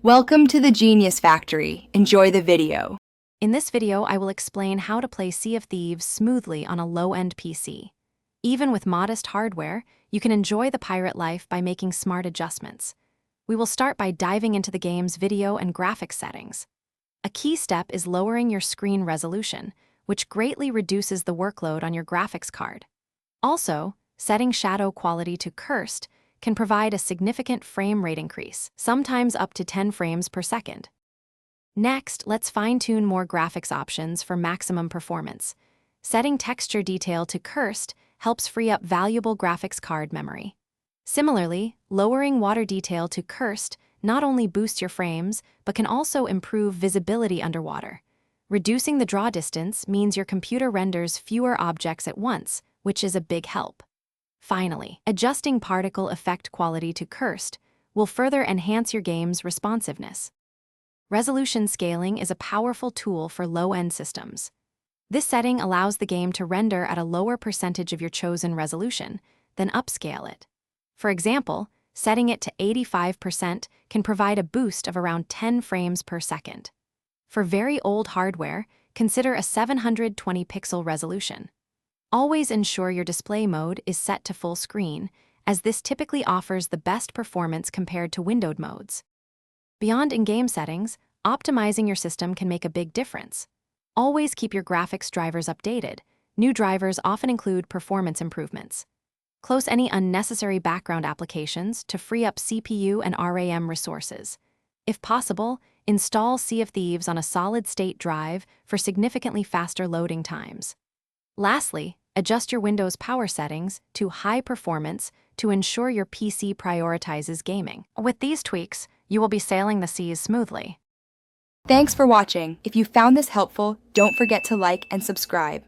Welcome to the Genius Factory. Enjoy the video. In this video, I will explain how to play Sea of Thieves smoothly on a low-end PC. Even with modest hardware, you can enjoy the pirate life by making smart adjustments. We will start by diving into the game's video and graphics settings. A key step is lowering your screen resolution, which greatly reduces the workload on your graphics card. Also, setting shadow quality to cursed can provide a significant frame rate increase, sometimes up to 10 frames per second. Next, let's fine-tune more graphics options for maximum performance. Setting texture detail to cursed helps free up valuable graphics card memory. Similarly, lowering water detail to cursed not only boosts your frames, but can also improve visibility underwater. Reducing the draw distance means your computer renders fewer objects at once, which is a big help. Finally, adjusting particle effect quality to cursed will further enhance your game's responsiveness. Resolution scaling is a powerful tool for low-end systems. This setting allows the game to render at a lower percentage of your chosen resolution, then upscale it. For example, setting it to 85% can provide a boost of around 10 frames per second. For very old hardware, consider a 720 pixel resolution. Always ensure your display mode is set to full screen, as this typically offers the best performance compared to windowed modes. Beyond in-game settings, optimizing your system can make a big difference. Always keep your graphics drivers updated. New drivers often include performance improvements. Close any unnecessary background applications to free up CPU and RAM resources. If possible, install Sea of Thieves on a solid-state drive for significantly faster loading times. Lastly, adjust your Windows power settings to high performance to ensure your PC prioritizes gaming. With these tweaks, you will be sailing the seas smoothly. Thanks for watching. If you found this helpful, don't forget to like and subscribe.